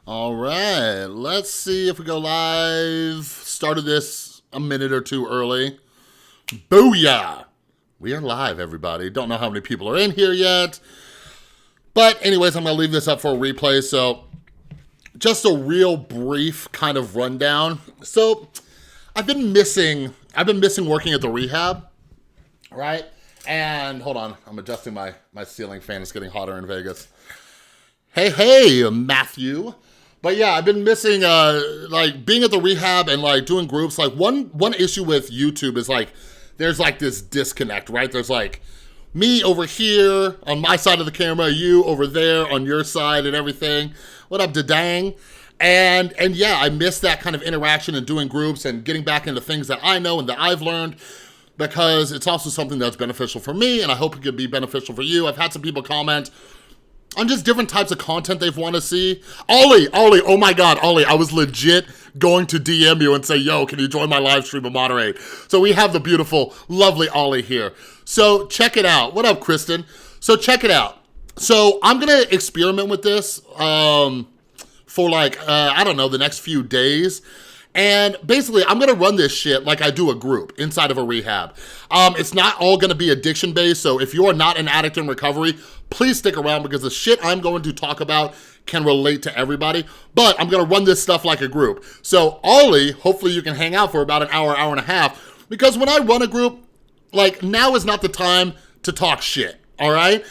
All right, let's see if we go live. Started this a minute or two early. Booyah! We are live, everybody. Don't know how many people are in here yet. But anyways, I'm going to leave this up for a replay. So just a real brief kind of rundown. So I've been missing working at the rehab, right? And hold on, I'm adjusting my ceiling fan. It's getting hotter in Vegas. Hey, Matthew. But yeah, I've been missing like being at the rehab and like doing groups. Like one issue with YouTube is like there's like this disconnect, right? There's like me over here on my side of the camera, you over there on your side and everything. What up, da-dang? And yeah, I miss that kind of interaction and doing groups and getting back into things that I know and that I've learned, because it's also something that's beneficial for me, and I hope it could be beneficial for you. I've had some people comment on just different types of content they've want to see. Ollie, oh my God, Ollie, I was legit going to DM you and say, yo, can you join my live stream and moderate? So we have the beautiful, lovely Ollie here. So check it out. What up, Kristen? So check it out. So I'm going to experiment with this for like, I don't know, the next few days. And basically, I'm gonna run this shit like I do a group inside of a rehab. It's not all gonna be addiction-based, so if you're not an addict in recovery, please stick around, because the shit I'm going to talk about can relate to everybody, but I'm gonna run this stuff like a group. So Ollie, hopefully you can hang out for about an hour and a half, because when I run a group, like, now is not the time to talk shit, all right?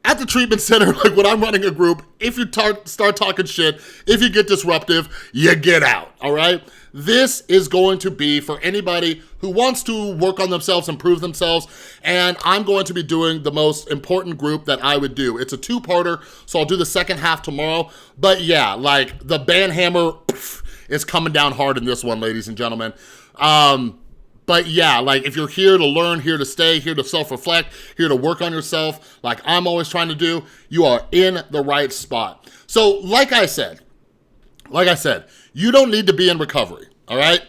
At the treatment center, like when I'm running a group, if you start talking shit, if you get disruptive, you get out, all right? This is going to be for anybody who wants to work on themselves, improve themselves, and I'm going to be doing the most important group that I would do. It's a two-parter, so I'll do the second half tomorrow. But yeah, like the band hammer is coming down hard in this one, ladies and gentlemen. But yeah, like if you're here to learn, here to stay, here to self-reflect, here to work on yourself, like I'm always trying to do, you are in the right spot. So like I said, you don't need to be in recovery, all right?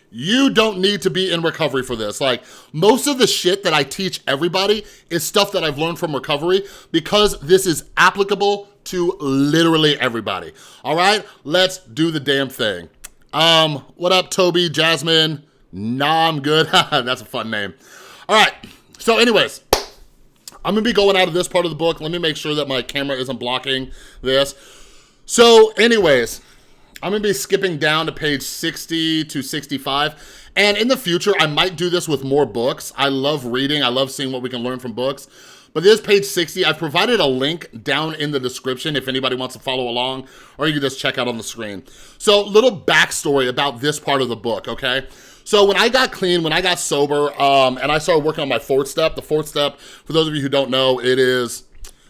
You don't need to be in recovery for this. Like most of the shit that I teach everybody is stuff that I've learned from recovery, because this is applicable to literally everybody. All right, let's do the damn thing. What up, Toby, Jasmine? Nah, I'm good. That's a fun name. All right, so anyways, I'm gonna be going out of this part of the book. Let me make sure that my camera isn't blocking this. So anyways, I'm gonna be skipping down to page 60 to 65. And in the future, I might do this with more books. I love reading. I love seeing what we can learn from books. But this is page 60. I've provided a link down in the description if anybody wants to follow along, or you can just check out on the screen. So little backstory about this part of the book, okay? So when I got clean, when I got sober, and I started working on my fourth step, the fourth step, for those of you who don't know, it is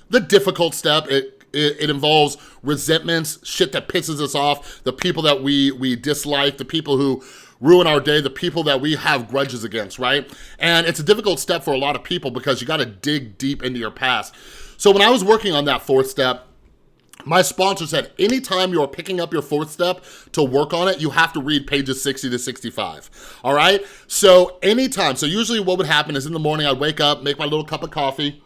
the difficult step. It involves resentments, shit that pisses us off, the people that we dislike, the people who ruin our day, the people that we have grudges against, right? And it's a difficult step for a lot of people, because you gotta dig deep into your past. So when I was working on that fourth step, my sponsor said, anytime you're picking up your fourth step to work on it, you have to read pages 60 to 65, all right? So anytime, so usually what would happen is in the morning, I'd wake up, make my little cup of coffee,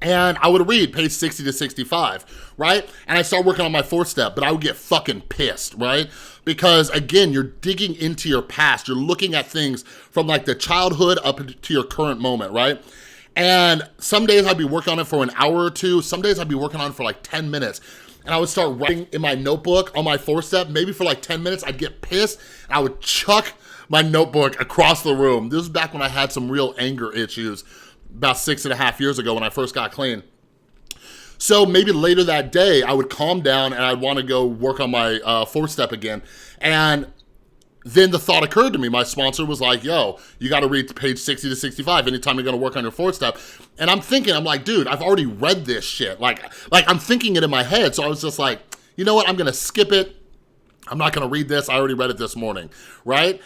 and I would read page 60 to 65, right? And I start working on my fourth step, but I would get fucking pissed, right? Because again, you're digging into your past. You're looking at things from like the childhood up to your current moment, right? And some days I'd be working on it for an hour or two. Some days I'd be working on it for like 10 minutes. And I would start writing in my notebook on my fourth step, maybe for like 10 minutes, I'd get pissed, and I would chuck my notebook across the room. This was back when I had some real anger issues, about 6.5 years ago when I first got clean. So maybe later that day, I would calm down and I'd want to go work on my fourth step again. And then the thought occurred to me, my sponsor was like, yo, you got to read page 60 to 65 anytime you're going to work on your fourth step. And I'm thinking, I'm like, dude, I've already read this shit. Like I'm thinking it in my head. So I was just like, you know what? I'm going to skip it. I'm not going to read this. I already read it this morning, right?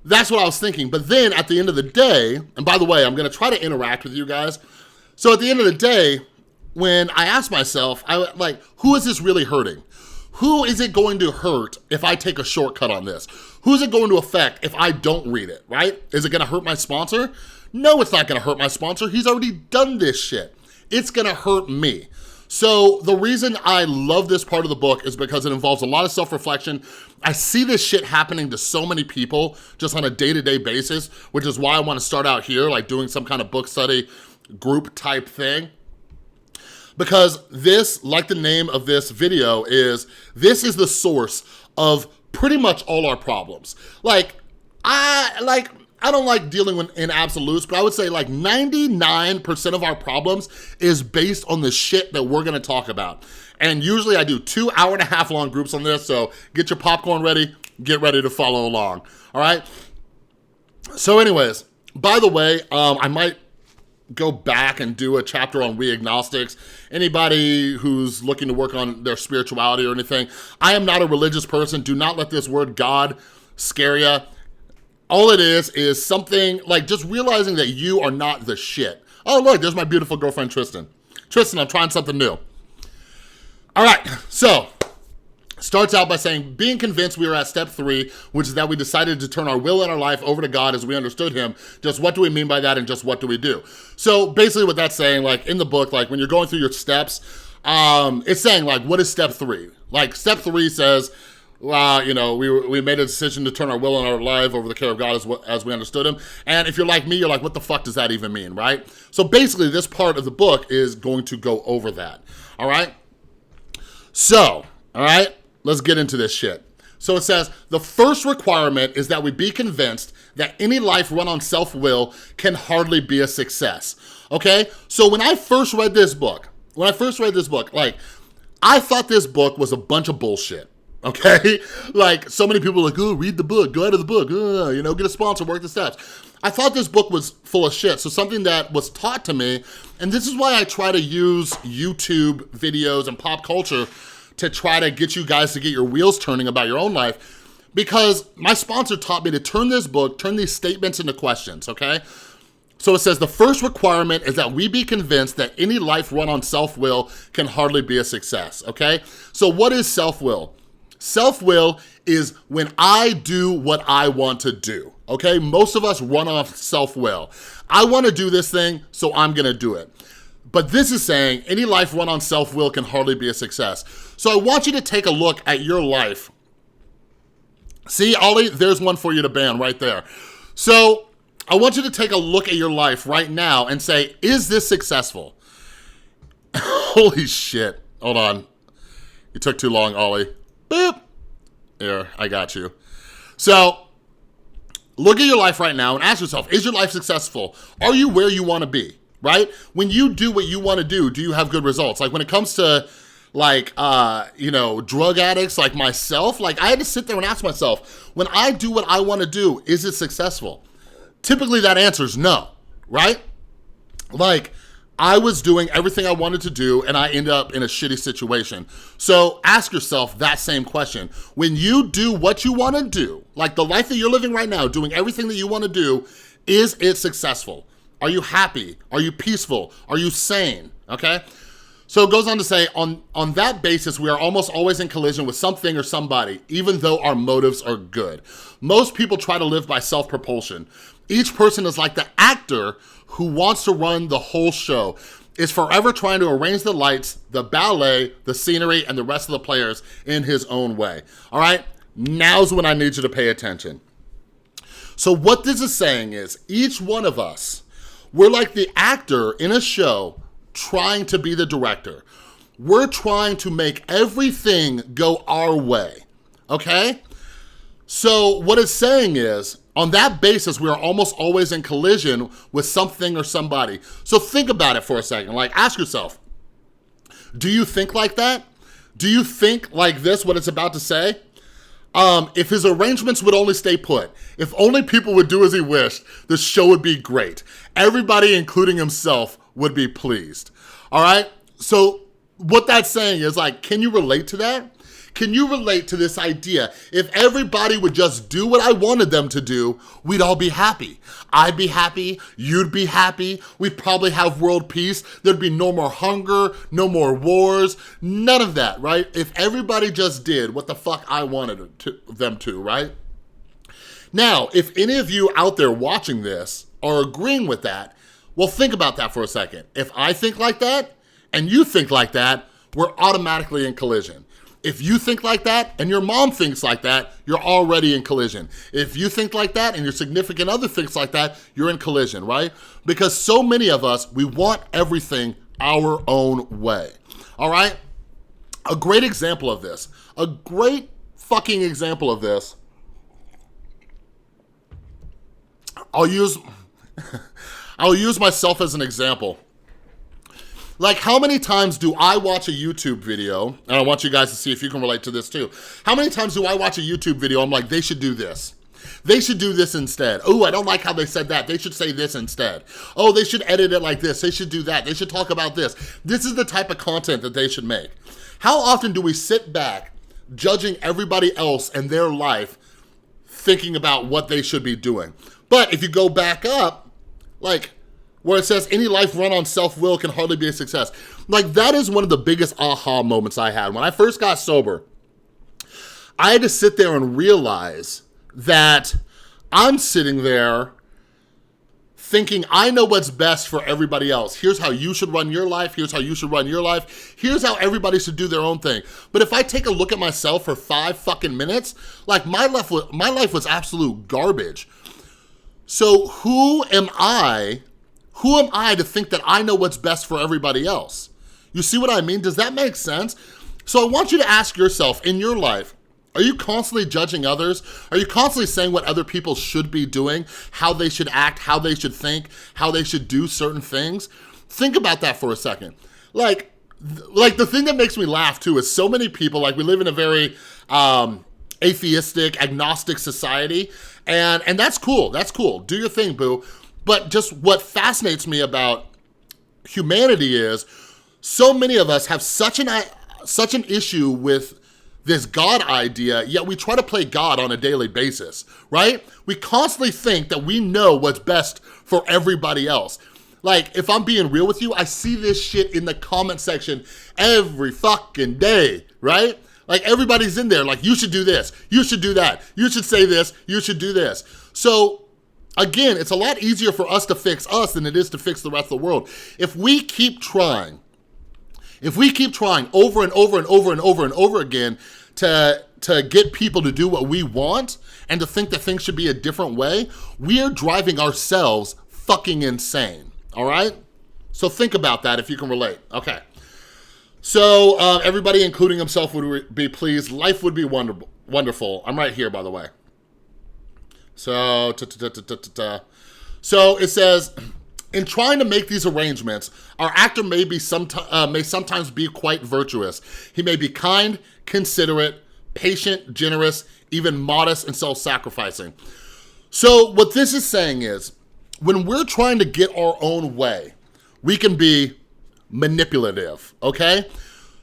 That's what I was thinking. But then at the end of the day, and by the way, I'm going to try to interact with you guys. So at the end of the day, when I asked myself, who is this really hurting? Who is it going to hurt if I take a shortcut on this? Who's it going to affect if I don't read it, right? Is it gonna hurt my sponsor? No, it's not gonna hurt my sponsor. He's already done this shit. It's gonna hurt me. So the reason I love this part of the book is because it involves a lot of self-reflection. I see this shit happening to so many people just on a day-to-day basis, which is why I want to start out here, like doing some kind of book study group type thing. Because this, like the name of this video is, this is the source of pretty much all our problems. I don't like dealing in absolutes, but I would say like 99% of our problems is based on the shit that we're gonna talk about. And usually I do 2 hour-and-a-half long groups on this, so get your popcorn ready, get ready to follow along, all right? So anyways, by the way, I might go back and do a chapter on we agnostics. Anybody who's looking to work on their spirituality or anything, I am not a religious person. Do not let this word God scare you. All it is something like just realizing that you are not the shit. Oh, look, there's my beautiful girlfriend, Tristan. Tristan, I'm trying something new. All right, so starts out by saying, being convinced we are at step 3, which is that we decided to turn our will and our life over to God as we understood him. Just what do we mean by that and just what do we do? So basically what that's saying, like in the book, like when you're going through your steps, it's saying like, what is step 3? Like step 3 says, you know, we made a decision to turn our will and our life over the care of God as we understood him. And if you're like me, you're like, what the fuck does that even mean, right? So basically this part of the book is going to go over that, all right? So, all right, let's get into this shit. So it says, the first requirement is that we be convinced that any life run on self-will can hardly be a success, okay? So when I first read this book, like, I thought this book was a bunch of bullshit. Okay, like so many people are like, oh, read the book, go out of the book, you know, get a sponsor, work the steps. I thought this book was full of shit. So something that was taught to me, and this is why I try to use YouTube videos and pop culture to try to get you guys to get your wheels turning about your own life, because my sponsor taught me to turn these statements into questions, okay? So it says, the first requirement is that we be convinced that any life run on self-will can hardly be a success, okay? So what is self-will? Self-will is when I do what I want to do, okay? Most of us run off self-will. I want to do this thing, so I'm going to do it. But this is saying any life run on self-will can hardly be a success. So I want you to take a look at your life. See, Ollie, there's one for you to ban right there. So I want you to take a look at your life right now and say, is this successful? Holy shit. Hold on. You took too long, Ollie. Boop. Here, I got you. So, look at your life right now and ask yourself, is your life successful? Are you where you want to be, right? When you do what you want to do you have good results? Like when it comes to like, you know, drug addicts like myself, like I had to sit there and ask myself, when I do what I want to do, is it successful? Typically that answer is no, right? Like, I was doing everything I wanted to do and I ended up in a shitty situation. So ask yourself that same question. When you do what you want to do, like the life that you're living right now, doing everything that you want to do, is it successful? Are you happy? Are you peaceful? Are you sane? Okay? So it goes on to say, on that basis, we are almost always in collision with something or somebody, even though our motives are good. Most people try to live by self-propulsion. Each person is like the actor who wants to run the whole show, is forever trying to arrange the lights, the ballet, the scenery, and the rest of the players in his own way. All right, now's when I need you to pay attention. So what this is saying is, each one of us, we're like the actor in a show trying to be the director. We're trying to make everything go our way, okay? So what it's saying is, on that basis, we are almost always in collision with something or somebody. So think about it for a second. Like, ask yourself, do you think like that? Do you think like this, what it's about to say? If his arrangements would only stay put, if only people would do as he wished, the show would be great. Everybody, including himself, would be pleased. All right? So what that's saying is like, can you relate to that? Can you relate to this idea? If everybody would just do what I wanted them to do, we'd all be happy. I'd be happy, you'd be happy, we'd probably have world peace, there'd be no more hunger, no more wars, none of that, right? If everybody just did what the fuck I wanted them to, right? Now, if any of you out there watching this are agreeing with that, well, think about that for a second. If I think like that, and you think like that, we're automatically in collision. If you think like that and your mom thinks like that, you're already in collision. If you think like that and your significant other thinks like that, you're in collision, right? Because so many of us, we want everything our own way, all right? A great example of this, a great fucking example of this, I'll use myself as an example. Like, how many times do I watch a YouTube video, and I want you guys to see if you can relate to this too. How many times do I watch a YouTube video, I'm like, they should do this. They should do this instead. Oh, I don't like how they said that. They should say this instead. Oh, they should edit it like this. They should do that. They should talk about this. This is the type of content that they should make. How often do we sit back judging everybody else and their life, thinking about what they should be doing? But if you go back up, like, where it says any life run on self-will can hardly be a success. Like, that is one of the biggest aha moments I had. When I first got sober, I had to sit there and realize that I'm sitting there thinking I know what's best for everybody else. Here's how you should run your life. Here's how you should run your life. Here's how everybody should do their own thing. But if I take a look at myself for 5 fucking minutes, like, my life was absolute garbage. So who am I to think that I know what's best for everybody else? You see what I mean? Does that make sense? So I want you to ask yourself, in your life, are you constantly judging others? Are you constantly saying what other people should be doing, how they should act, how they should think, how they should do certain things? Think about that for a second. Like the thing that makes me laugh too is so many people, like, we live in a very atheistic, agnostic society, and that's cool. That's cool. Do your thing, boo. But just what fascinates me about humanity is so many of us have such an issue with this God idea, yet we try to play God on a daily basis, right? We constantly think that we know what's best for everybody else. Like, if I'm being real with you, I see this shit in the comment section every fucking day, right? Like, everybody's in there like, you should do this, you should do that, you should say this, you should do this. So again, it's a lot easier for us to fix us than it is to fix the rest of the world. If we keep trying over and over and over and over and over again to get people to do what we want and to think that things should be a different way, we are driving ourselves fucking insane, all right? So think about that if you can relate. Okay. So everybody, including himself, would be pleased. Life would be wonderful. I'm right here, by the way. So, so it says, in trying to make these arrangements, our actor may sometimes be quite virtuous. He may be kind, considerate, patient, generous, even modest and self-sacrificing. So what this is saying is, when we're trying to get our own way, we can be manipulative, okay?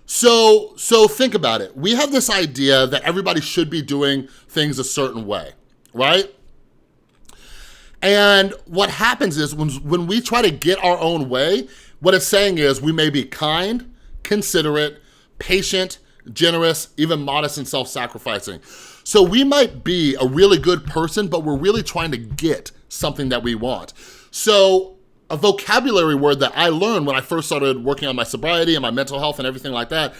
So think about it. We have this idea that everybody should be doing things a certain way, right? And what happens is when we try to get our own way, what it's saying is we may be kind, considerate, patient, generous, even modest and self-sacrificing. So we might be a really good person, but we're really trying to get something that we want. So a vocabulary word that I learned when I first started working on my sobriety and my mental health and everything like that,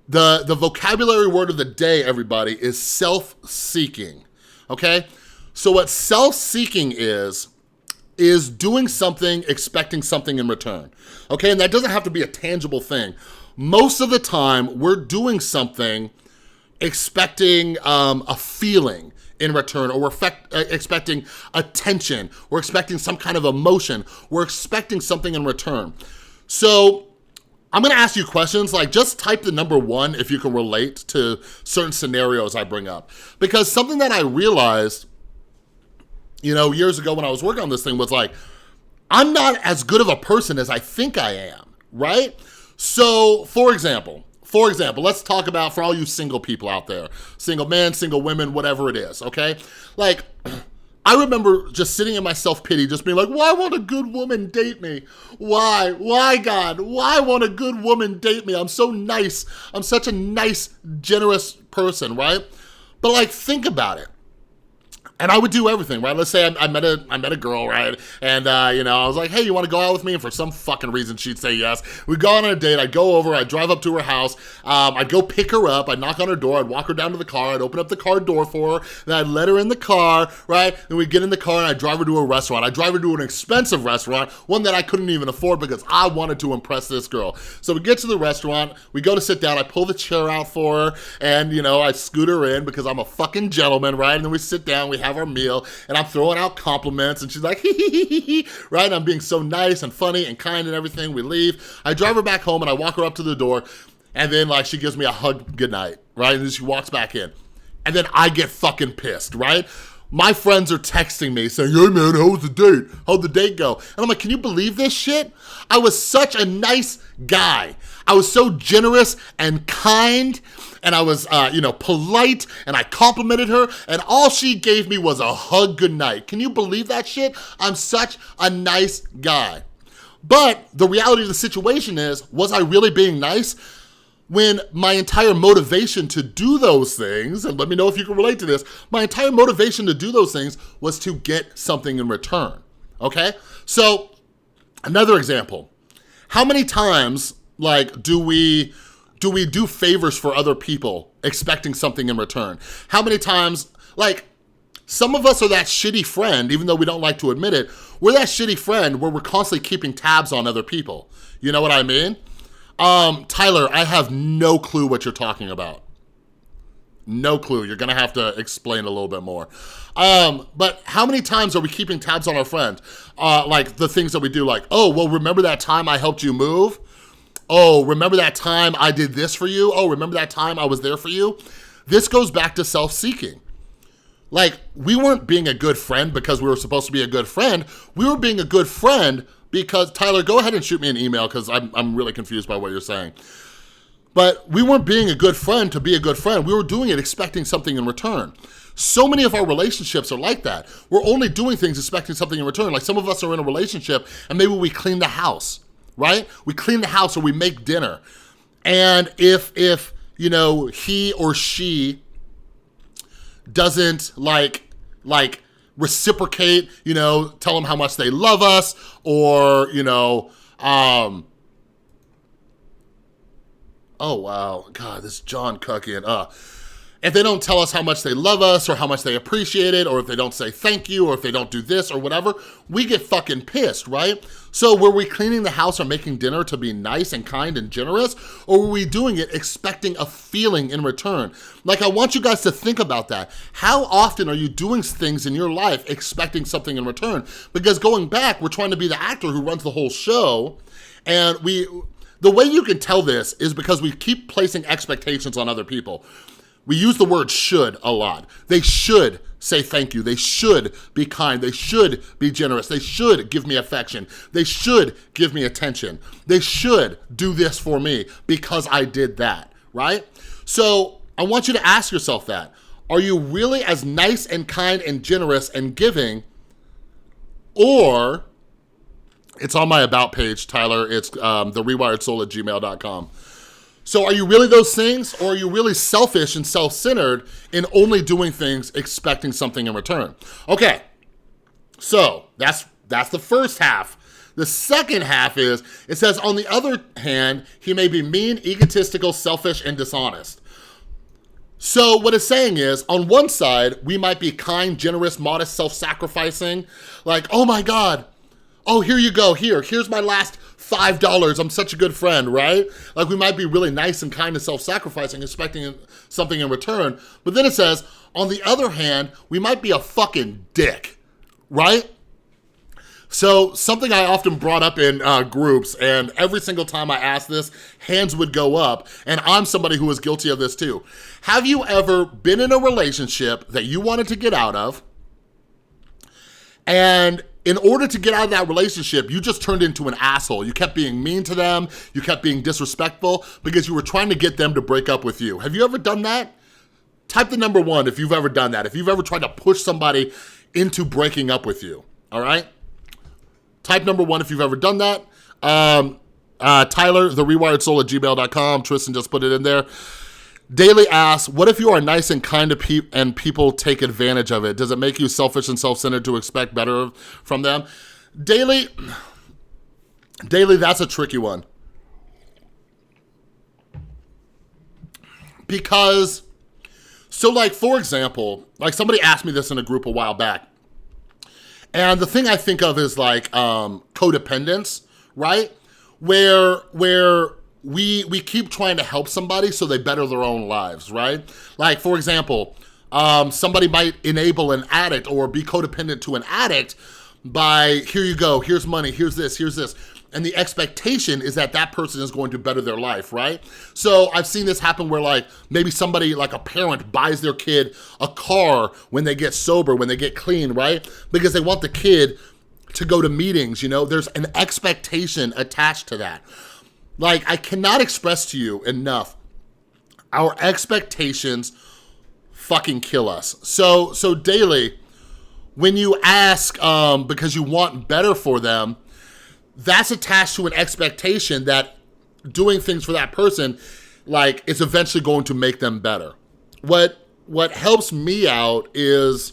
the vocabulary word of the day, everybody, is self-seeking, okay? So what self-seeking is doing something, expecting something in return, okay? And that doesn't have to be a tangible thing. Most of the time, we're doing something expecting a feeling in return, or we're expecting attention, we're expecting some kind of emotion, we're expecting something in return. So I'm gonna ask you questions, like just type the number 1 if you can relate to certain scenarios I bring up. Because something that I realized, years ago when I was working on this thing was like, I'm not as good of a person as I think I am, right? So for example, let's talk about, for all you single people out there, single men, single women, whatever it is, okay? Like, I remember just sitting in my self-pity, just being like, why won't a good woman date me? Why? Why, God? Why won't a good woman date me? I'm so nice. I'm such a nice, generous person, right? But like, think about it. And I would do everything, right? Let's say I met a girl, right? And, I was like, hey, you want to go out with me? And for some fucking reason, she'd say yes. We'd go on a date. I'd go over. I'd drive up to her house. I'd go pick her up. I'd knock on her door. I'd walk her down to the car. I'd open up the car door for her. Then I'd let her in the car, right? Then we'd get in the car and I'd drive her to a restaurant. I'd drive her to an expensive restaurant, one that I couldn't even afford because I wanted to impress this girl. So we get to the restaurant. We go to sit down. I pull the chair out for her. And, I scoot her in because I'm a fucking gentleman, right? And then we sit down. We have our meal. And I'm throwing out compliments, and she's like, hee hee hee hee, right? And I'm being so nice and funny and kind and everything. We leave. I drive her back home, and I walk her up to the door, and then, she gives me a hug goodnight, right? And then she walks back in. And then I get fucking pissed, right? My friends are texting me saying, hey, man, how was the date? How'd the date go? And I'm like, can you believe this shit? I was such a nice guy. I was so generous and kind, and I was, polite, and I complimented her, and all she gave me was a hug goodnight. Can you believe that shit? I'm such a nice guy. But the reality of the situation is, was I really being nice? When my entire motivation to do those things, and let me know if you can relate to this, my entire motivation to do those things was to get something in return, okay? So, another example. How many times, do we do favors for other people expecting something in return? How many times, some of us are that shitty friend, even though we don't like to admit it, we're that shitty friend where we're constantly keeping tabs on other people. You know what I mean? Tyler, I have no clue what you're talking about. No clue. You're going to have to explain a little bit more. But how many times are we keeping tabs on our friends? The things that we do, oh, well, remember that time I helped you move? Oh, remember that time I did this for you? Oh, remember that time I was there for you? This goes back to self-seeking. We weren't being a good friend because we were supposed to be a good friend. We were being a good friend because, Tyler, go ahead and shoot me an email because I'm really confused by what you're saying. But we weren't being a good friend to be a good friend. We were doing it expecting something in return. So many of our relationships are like that. We're only doing things expecting something in return. Some of us are in a relationship and maybe we clean the house, right? We clean the house or we make dinner. And if he or she doesn't reciprocate, tell them how much they love us, or, oh, wow, God, this John Cookian, if they don't tell us how much they love us or how much they appreciate it, or if they don't say thank you, or if they don't do this or whatever, we get fucking pissed, right? So were we cleaning the house or making dinner to be nice and kind and generous, or were we doing it expecting a feeling in return? I want you guys to think about that. How often are you doing things in your life expecting something in return? Because going back, we're trying to be the actor who runs the whole show, and the way you can tell this is because we keep placing expectations on other people. We use the word should a lot. They should say thank you. They should be kind. They should be generous. They should give me affection. They should give me attention. They should do this for me because I did that, right? So I want you to ask yourself that. Are you really as nice and kind and generous and giving, or it's on my about page, Tyler. It's therewiredsoul@gmail.com. So are you really those things, or are you really selfish and self-centered in only doing things expecting something in return? Okay, so that's the first half. The second half is, it says, on the other hand, he may be mean, egotistical, selfish, and dishonest. So what it's saying is, on one side, we might be kind, generous, modest, self-sacrificing, oh my God, oh, here you go, here's my last $5, I'm such a good friend, right? We might be really nice and kind and self-sacrificing, expecting something in return. But then it says, on the other hand, we might be a fucking dick, right? So something I often brought up in groups, and every single time I asked this, hands would go up, and I'm somebody who was guilty of this too. Have you ever been in a relationship that you wanted to get out of, and in order to get out of that relationship, you just turned into an asshole? You kept being mean to them. You kept being disrespectful because you were trying to get them to break up with you. Have you ever done that? Type the number 1 if you've ever done that. If you've ever tried to push somebody into breaking up with you, all right? Type number 1 if you've ever done that. Tyler, therewiredsoul@gmail.com. Tristan just put it in there. Daily asks, what if you are nice and kind to and people take advantage of it? Does it make you selfish and self-centered to expect better from them? Daily, that's a tricky one. Because, so like, for example, like somebody asked me this in a group a while back. And the thing I think of is like codependence, right? Where we keep trying to help somebody so they better their own lives, right? Like, for example, somebody might enable an addict or be codependent to an addict by, here you go, here's money, here's this. And the expectation is that that person is going to better their life, right? So I've seen this happen where like maybe somebody, like a parent, buys their kid a car when they get sober, when they get clean, right? Because they want the kid to go to meetings, you know? There's an expectation attached to that. Like, I cannot express to you enough, our expectations fucking kill us. So daily, when you ask because you want better for them, that's attached to an expectation that doing things for that person, like, is eventually going to make them better. What helps me out is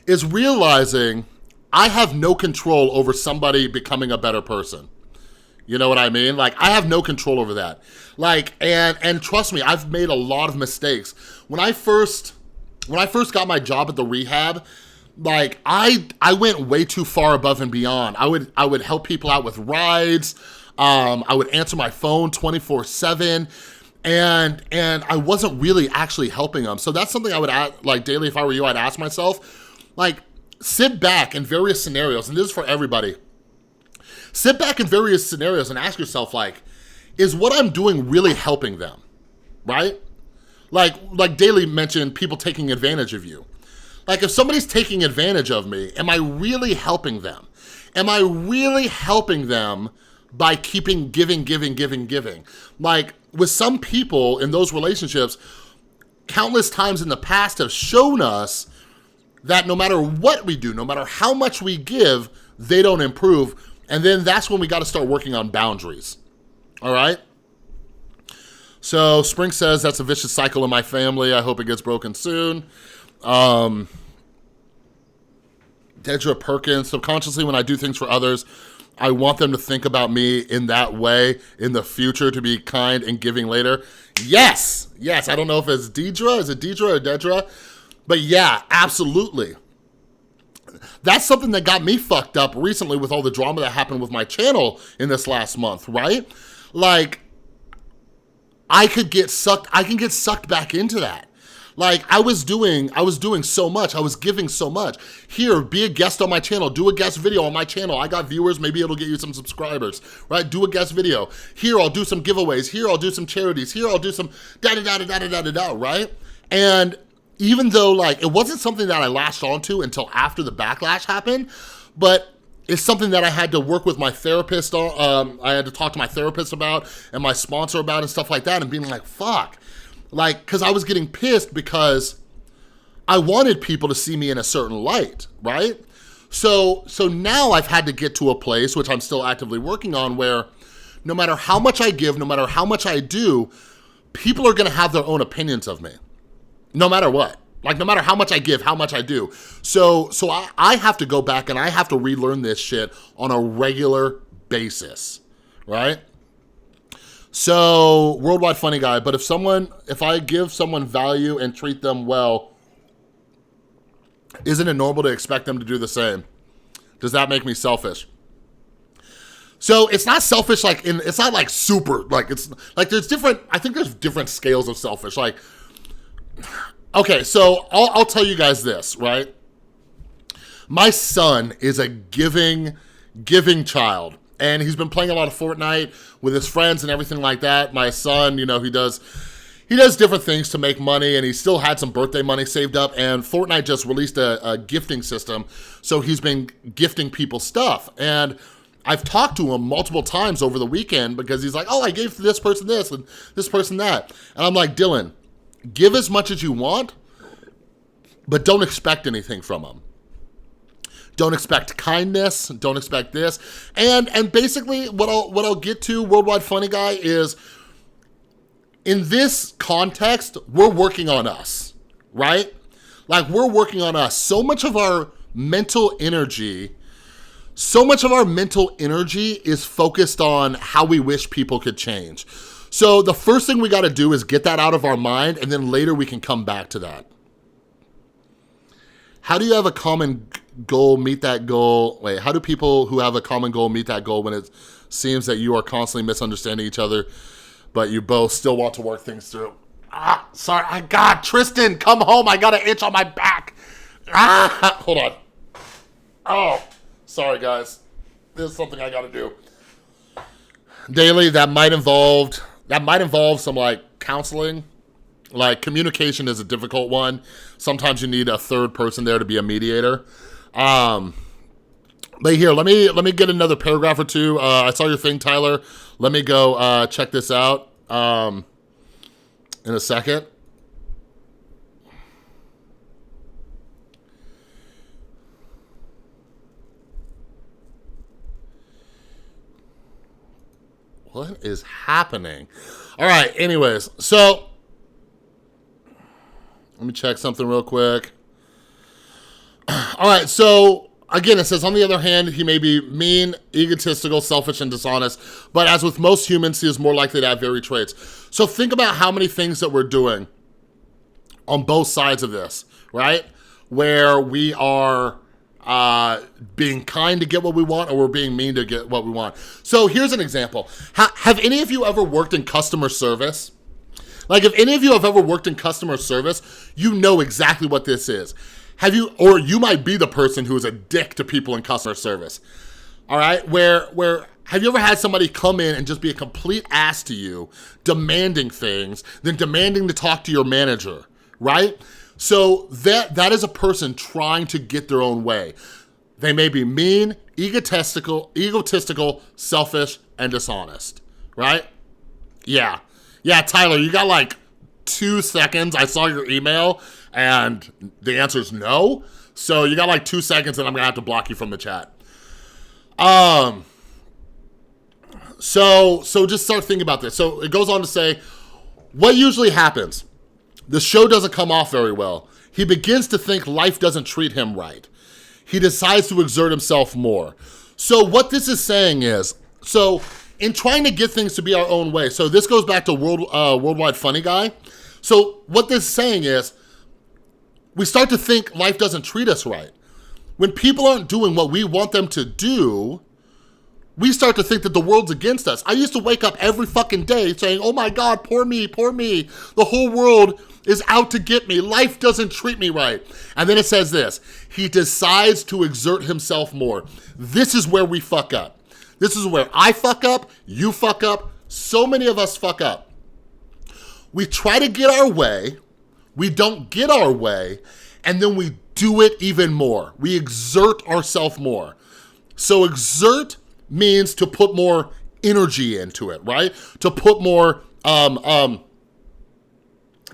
realizing I have no control over somebody becoming a better person. You know what I mean? Like, I have no control over that. Like, and trust me, I've made a lot of mistakes. When I first got my job at the rehab, like, I went way too far above and beyond. I would help people out with rides. I would answer my phone 24/7, and I wasn't really actually helping them. So that's something I would like daily. If I were you, I'd ask myself, like, sit back in various scenarios, and this is for everybody. Sit back in various scenarios and ask yourself, like, is what I'm doing really helping them, right? Like Daily mentioned, people taking advantage of you. Like, if somebody's taking advantage of me, am I really helping them? Am I really helping them by keeping giving? Like, with some people in those relationships, countless times in the past have shown us that no matter what we do, no matter how much we give, they don't improve. And then that's when we got to start working on boundaries. All right? So Spring says, that's a vicious cycle in my family. I hope it gets broken soon. Dedra Perkins, subconsciously when I do things for others, I want them to think about me in that way in the future, to be kind and giving later. Yes. I don't know if it's Deidre. Is it Deidre or Dedra? But yeah, absolutely. That's something that got me fucked up recently with all the drama that happened with my channel in this last month, right? Like, I can get sucked back into that. Like, I was doing so much. I was giving so much. Here, be a guest on my channel. Do a guest video on my channel. I got viewers. Maybe it'll get you some subscribers, right? Do a guest video. Here, I'll do some giveaways. Here, I'll do some charities. Here, I'll do some da-da-da-da-da-da-da-da, right? And even though, like, it wasn't something that I latched onto until after the backlash happened, but it's something that I had to work with my therapist on. I had to talk to my therapist about and my sponsor about and stuff like that, and being like, fuck. Like, because I was getting pissed because I wanted people to see me in a certain light, right? So now I've had to get to a place, which I'm still actively working on, where no matter how much I give, no matter how much I do, people are gonna have their own opinions of me. No matter what. Like, no matter how much I give, how much I do. So I have to go back and I have to relearn this shit on a regular basis, right? So, Worldwide Funny Guy, but if I give someone value and treat them well, isn't it normal to expect them to do the same? Does that make me selfish? So it's not selfish, it's not like super, like, it's like I think there's different scales of selfish. Like, okay, so I'll tell you guys this, right? My son is a giving child, and he's been playing a lot of Fortnite with his friends and everything like that. My son, you know, he does different things to make money, and he still had some birthday money saved up, and Fortnite just released a gifting system, so he's been gifting people stuff. And I've talked to him multiple times over the weekend because he's like, oh, I gave this person this and this person that. And I'm like, Dylan, give as much as you want, but don't expect anything from them. Don't expect kindness. Don't expect this. And basically what I'll get to, Worldwide Funny Guy, is in this context, we're working on us, right? Like, we're working on us. So much of our mental energy is focused on how we wish people could change. So the first thing we got to do is get that out of our mind, and then later we can come back to that. How do you have a common goal meet that goal? Wait, how do people who have a common goal meet that goal when it seems that you are constantly misunderstanding each other, but you both still want to work things through? Sorry, God, Tristan, come home. I got an itch on my back. Hold on. Oh, sorry, guys. This is something I got to do. Daily, that might involve some, like, counseling. Like, communication is a difficult one. Sometimes you need a third person there to be a mediator. But here, let me get another paragraph or two. I saw your thing, Tyler. Let me go check this out in a second. What is happening? All right, anyways, so let me check something real quick. All right, so again, it says, on the other hand, he may be mean, egotistical, selfish, and dishonest, but as with most humans, he is more likely to have varied traits. So think about how many things that we're doing on both sides of this, right? Where we are being kind to get what we want, or we're being mean to get what we want. So here's an example. Have any of you ever worked in customer service? Like, if any of you have ever worked in customer service, you know exactly what this is. Have you, or you might be the person who is a dick to people in customer service. All right, where have you ever had somebody come in and just be a complete ass to you, demanding things, then demanding to talk to your manager, right? So that is a person trying to get their own way. They may be mean, egotistical, selfish, and dishonest, right? Yeah, Tyler, you got like 2 seconds. I saw your email, and the answer is no. So you got like 2 seconds, and I'm gonna have to block you from the chat. So just start thinking about this. So it goes on to say, what usually happens? The show doesn't come off very well. He begins to think life doesn't treat him right. He decides to exert himself more. So what this is saying is, so in trying to get things to be our own way, so this goes back to Worldwide Funny Guy. So what this is saying is, we start to think life doesn't treat us right. When people aren't doing what we want them to do, we start to think that the world's against us. I used to wake up every fucking day saying, oh my God, poor me, poor me. The whole world is out to get me. Life doesn't treat me right. And then it says this, he decides to exert himself more. This is where we fuck up. This is where I fuck up, you fuck up, so many of us fuck up. We try to get our way, we don't get our way, and then we do it even more. We exert ourselves more. So exert means to put more energy into it, right? To put more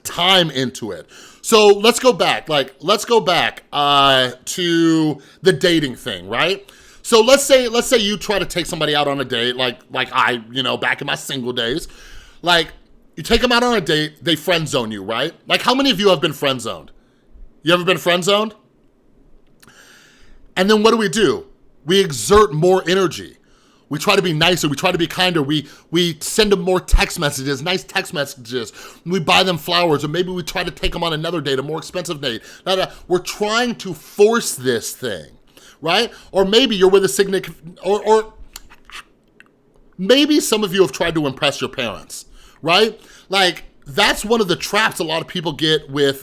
time into it. So let's go back. Let's go back to the dating thing, right? So let's say you try to take somebody out on a date, like I, back in my single days. Like, you take them out on a date, they friend zone you, right? Like, how many of you have been friend zoned? You ever been friend zoned? And then what do? We exert more energy. We try to be nicer, we try to be kinder, we send them more text messages, nice text messages. We buy them flowers, or maybe we try to take them on another date, a more expensive date. We're trying to force this thing, right? Or maybe you're with a significant, or maybe some of you have tried to impress your parents, right? Like, that's one of the traps a lot of people get with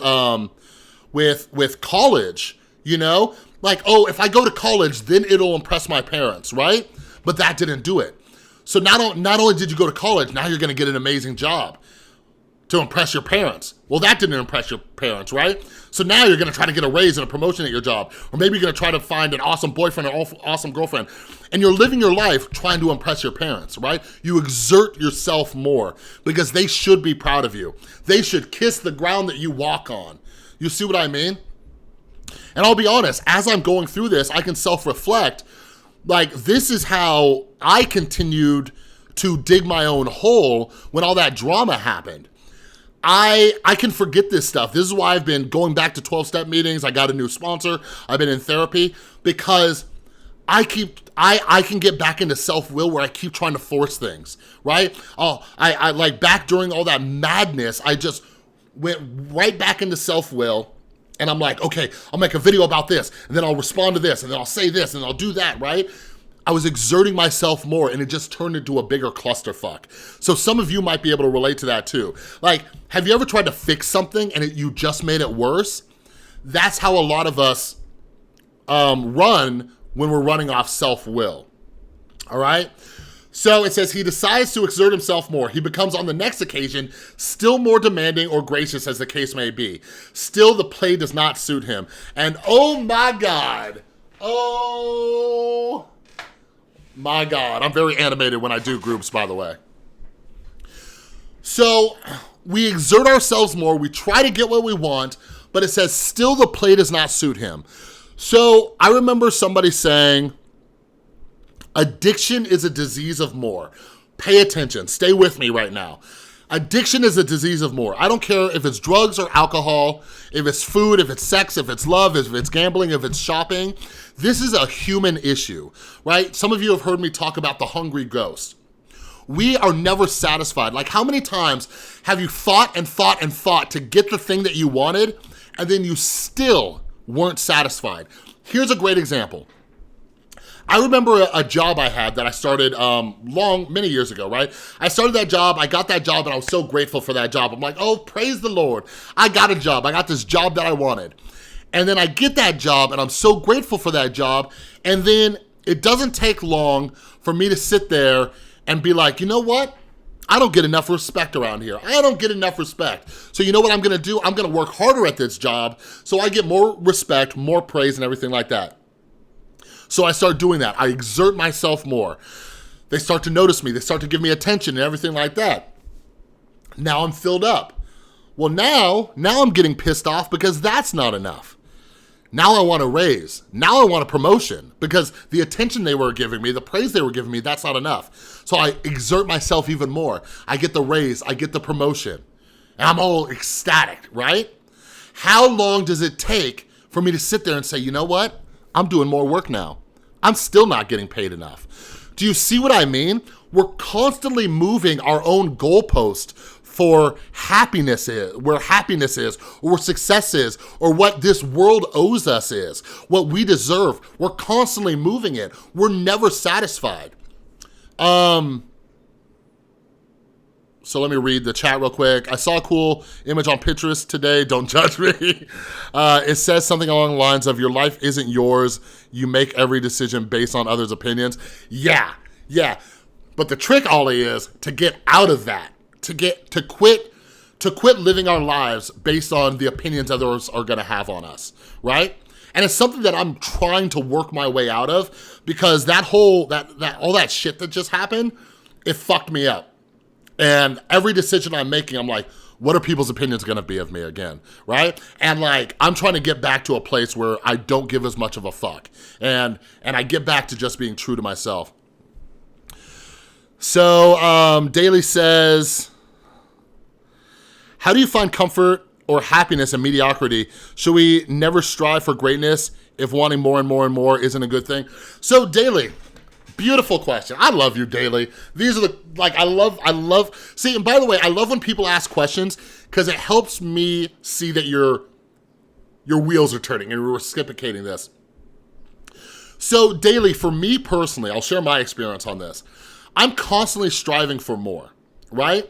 college, Like, oh, if I go to college, then it'll impress my parents, right? But that didn't do it. So not only did you go to college, now you're gonna get an amazing job to impress your parents. Well, that didn't impress your parents, right? So now you're gonna try to get a raise and a promotion at your job. Or maybe you're gonna try to find an awesome boyfriend or awesome girlfriend. And you're living your life trying to impress your parents, right? You exert yourself more because they should be proud of you. They should kiss the ground that you walk on. You see what I mean? And I'll be honest, as I'm going through this, I can self-reflect. Like, this is how I continued to dig my own hole when all that drama happened. I can forget this stuff. This is why I've been going back to 12-step meetings. I got a new sponsor. I've been in therapy because I can get back into self-will where I keep trying to force things, right? Oh, I like back during all that madness, I just went right back into self-will, and I'm like, okay, I'll make a video about this, and then I'll respond to this, and then I'll say this, and I'll do that, right? I was exerting myself more, and it just turned into a bigger clusterfuck. So some of you might be able to relate to that too. Like, have you ever tried to fix something and you just made it worse? That's how a lot of us run when we're running off self-will, all right? So it says he decides to exert himself more. He becomes on the next occasion still more demanding or gracious as the case may be. Still the play does not suit him. And oh my God, oh my God. I'm very animated when I do groups, by the way. So we exert ourselves more. We try to get what we want, but it says still the play does not suit him. So I remember somebody saying, addiction is a disease of more. Pay attention. Stay with me right now. Addiction is a disease of more. I don't care if it's drugs or alcohol, if it's food, if it's sex, if it's love, if it's gambling, if it's shopping. This is a human issue, right? Some of you have heard me talk about the hungry ghost. We are never satisfied. Like, how many times have you fought and fought and fought to get the thing that you wanted, and then you still weren't satisfied? Here's a great example. I remember a job I had that I started many years ago, right? I started that job, I got that job, and I was so grateful for that job. I'm like, oh, praise the Lord. I got a job. I got this job that I wanted. And then I get that job, and I'm so grateful for that job. And then it doesn't take long for me to sit there and be like, you know what? I don't get enough respect around here. I don't get enough respect. So you know what I'm gonna do? I'm gonna work harder at this job so I get more respect, more praise, and everything like that. So I start doing that. I exert myself more. They start to notice me. They start to give me attention and everything like that. Now I'm filled up. Well, now I'm getting pissed off because that's not enough. Now I want a raise. Now I want a promotion because the attention they were giving me, the praise they were giving me, that's not enough. So I exert myself even more. I get the raise, I get the promotion, and I'm all ecstatic, right? How long does it take for me to sit there and say, you know what? I'm doing more work now. I'm still not getting paid enough. Do you see what I mean? We're constantly moving our own goalpost for happiness is, where happiness is, or where success is, or what this world owes us is, what we deserve. We're constantly moving it. We're never satisfied. So let me read the chat real quick. I saw a cool image on Pinterest today. Don't judge me. It says something along the lines of, your life isn't yours. You make every decision based on others' opinions. Yeah. But the trick, Ollie, is to get out of that. To quit living our lives based on the opinions others are gonna have on us, right? And it's something that I'm trying to work my way out of because all that shit that just happened, it fucked me up. And every decision I'm making, I'm like, what are people's opinions gonna be of me again, right? And like, I'm trying to get back to a place where I don't give as much of a fuck. And I get back to just being true to myself. So Daly says, how do you find comfort or happiness in mediocrity? Should we never strive for greatness if wanting more and more and more isn't a good thing? So Daly, beautiful question. I love you, Daly. These are I love, see, and by the way, I love when people ask questions because it helps me see that your wheels are turning and you're reciprocating this. So Daly, for me personally, I'll share my experience on this. I'm constantly striving for more, right?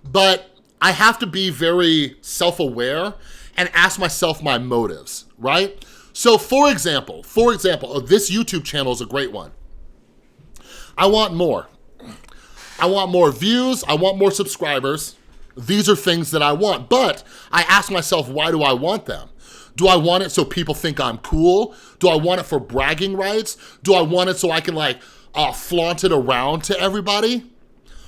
But I have to be very self-aware and ask myself my motives, right? So for example, this YouTube channel is a great one. I want more. I want more views. I want more subscribers. These are things that I want, but I ask myself, why do I want them? Do I want it so people think I'm cool? Do I want it for bragging rights? Do I want it so I can flaunt it around to everybody?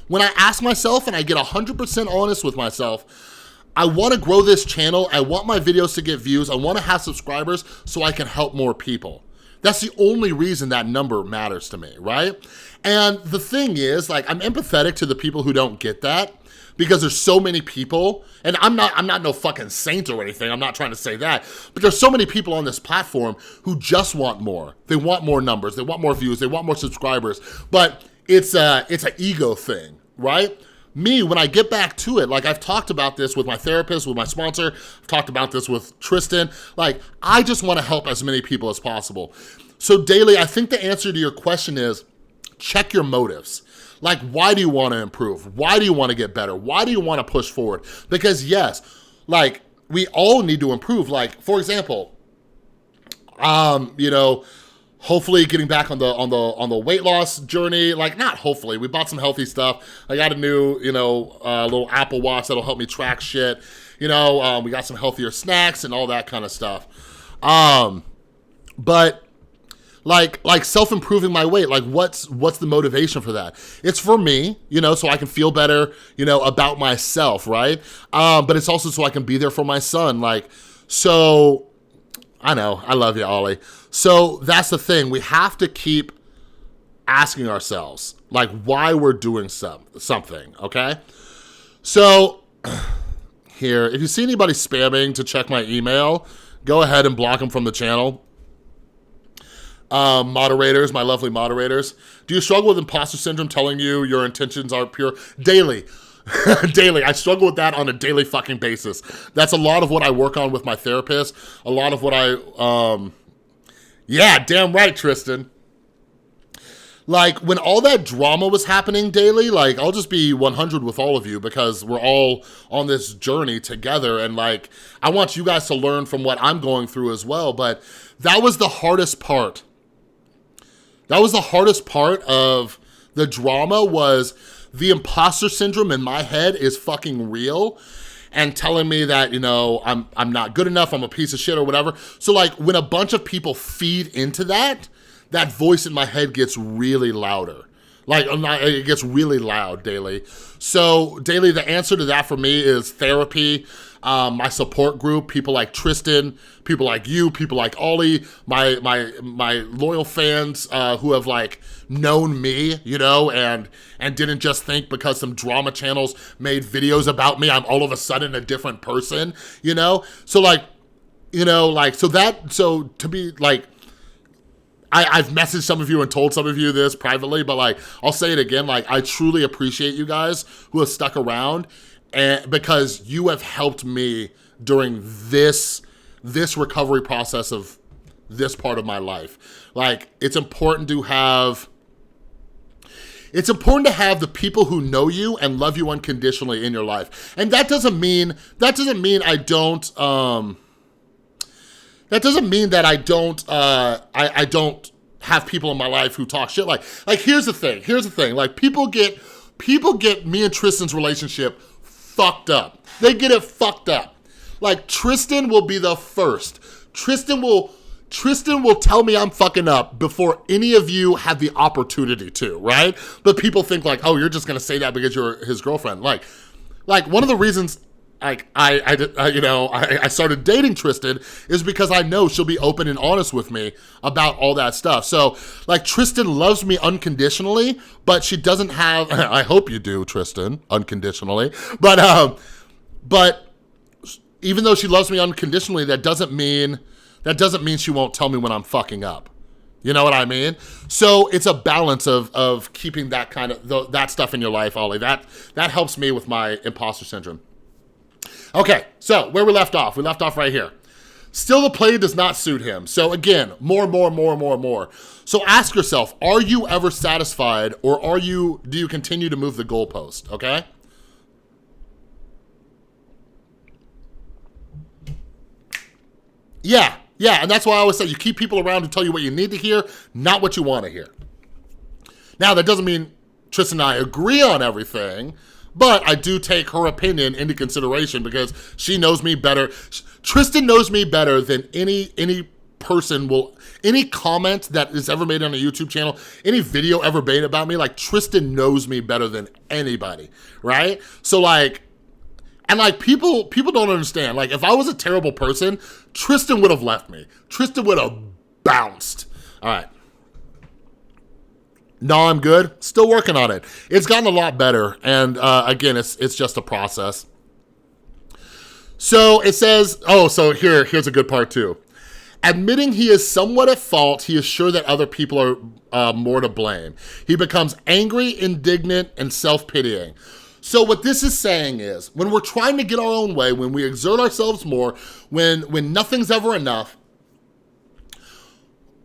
When I ask myself and I get 100% honest with myself, I want to grow this channel. I want my videos to get views. I want to have subscribers so I can help more people. That's the only reason that number matters to me, right? And the thing is, I'm empathetic to the people who don't get that because there's so many people, and I'm not no fucking saint or anything. I'm not trying to say that, but there's so many people on this platform who just want more. They want more numbers. They want more views. They want more subscribers. But it's an ego thing, right? Me, when I get back to it, like I've talked about this with my therapist, with my sponsor, I've talked about this with Tristan, like I just want to help as many people as possible. So Daily, I think the answer to your question is check your motives. Like, why do you want to improve? Why do you want to get better? Why do you want to push forward? Because yes, like we all need to improve. Like, for example, you know, hopefully getting back on the weight loss journey. Like, not hopefully, we bought some healthy stuff. I got a new, you know, little Apple Watch that'll help me track shit. You know, we got some healthier snacks and all that kind of stuff. But like self-improving my weight, like what's the motivation for that? It's for me, you know, so I can feel better, you know, about myself, right? But it's also so I can be there for my son. Like, so I know, I love you, Ollie. So that's the thing. We have to keep asking ourselves, like, why we're doing something, okay? So here, if you see anybody spamming to check my email, go ahead and block them from the channel. Moderators, my lovely moderators. Do you struggle with imposter syndrome telling you your intentions are pure? Daily. Daily. I struggle with that on a daily fucking basis. That's a lot of what I work on with my therapist. A lot of what yeah, damn right, Tristan. Like, when all that drama was happening daily, like, I'll just be 100 with all of you because we're all on this journey together. And, like, I want you guys to learn from what I'm going through as well. But that was the hardest part. That was the hardest part of the drama, was the imposter syndrome in my head is fucking real and telling me that, you know, I'm not good enough, I'm a piece of shit or whatever. So like when a bunch of people feed into that, that voice in my head gets really louder. Like it gets really loud, Daily. So Daily, the answer to that for me is therapy, my support group, people like Tristan, people like you, people like Ollie, my loyal fans who have like known me, you know, and didn't just think because some drama channels made videos about me, I'm all of a sudden a different person, you know? So like, you know, like, so to be like, I've messaged some of you and told some of you this privately, but like, I'll say it again, like, I truly appreciate you guys who have stuck around, and because you have helped me during this recovery process of this part of my life. Like, it's important to have the people who know you and love you unconditionally in your life. And that doesn't mean I don't, that doesn't mean that I don't have people in my life who talk shit. Like here's the thing. Like people get me and Tristan's relationship fucked up. They get it fucked up. Like Tristan will be the first. Tristan will tell me I'm fucking up before any of you have the opportunity to, right? But people think like, oh, you're just gonna say that because you're his girlfriend. Like one of the reasons like I started dating Tristan is because I know she'll be open and honest with me about all that stuff. So like Tristan loves me unconditionally, but she doesn't have, I hope you do, Tristan, unconditionally. But even though she loves me unconditionally, that doesn't mean she won't tell me when I'm fucking up. You know what I mean? So it's a balance of keeping that kind of, that stuff in your life, Ollie. That helps me with my imposter syndrome. Okay, so where we left off right here. Still the play does not suit him. So again, more. So ask yourself, are you ever satisfied, or do you continue to move the goalpost, okay? Yeah, and that's why I always say you keep people around to tell you what you need to hear, not what you want to hear. Now, that doesn't mean Tristan and I agree on everything, but I do take her opinion into consideration because she knows me better. Tristan knows me better than any person will, any comment that is ever made on a YouTube channel, any video ever made about me, like Tristan knows me better than anybody, right? So like, and like people don't understand. Like if I was a terrible person, Tristan would have left me. Tristan would have bounced. All right. No, I'm good. Still working on it. It's gotten a lot better. And again, it's just a process. So it says, so here's a good part too. Admitting he is somewhat at fault, he is sure that other people are more to blame. He becomes angry, indignant, and self-pitying. So what this is saying is, when we're trying to get our own way, when we exert ourselves more, when nothing's ever enough,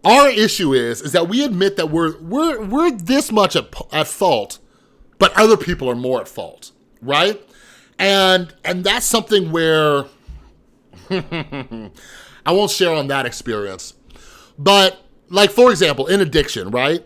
our issue is that we admit that we're this much at fault, but other people are more at fault, right? And that's something where I won't share on that experience. But like, for example, in addiction, right?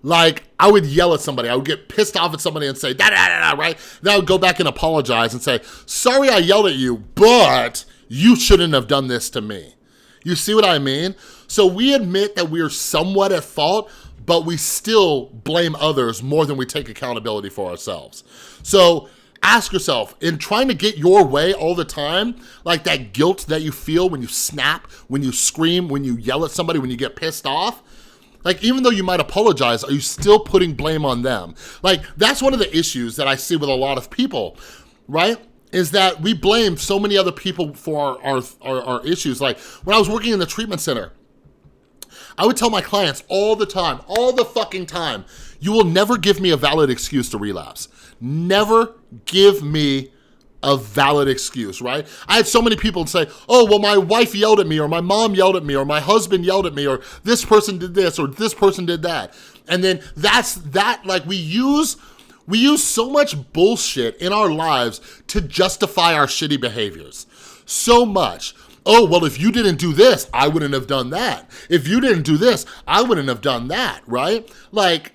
Like, I would yell at somebody. I would get pissed off at somebody and say, da-da-da-da, right? Then I would go back and apologize and say, sorry I yelled at you, but you shouldn't have done this to me. You see what I mean? So we admit that we're somewhat at fault, but we still blame others more than we take accountability for ourselves. So ask yourself, in trying to get your way all the time, like that guilt that you feel when you snap, when you scream, when you yell at somebody, when you get pissed off, like, even though you might apologize, are you still putting blame on them? Like, that's one of the issues that I see with a lot of people, right? Is that we blame so many other people for our issues. Like, when I was working in the treatment center, I would tell my clients all the time, all the fucking time, you will never give me a valid excuse to relapse. Never give me a valid excuse, right? I had so many people say, oh, well, my wife yelled at me, or my mom yelled at me, or my husband yelled at me, or this person did this, or this person did that. And then like, we use so much bullshit in our lives to justify our shitty behaviors. So much. Oh, well, if you didn't do this, I wouldn't have done that. If you didn't do this, I wouldn't have done that, right? Like,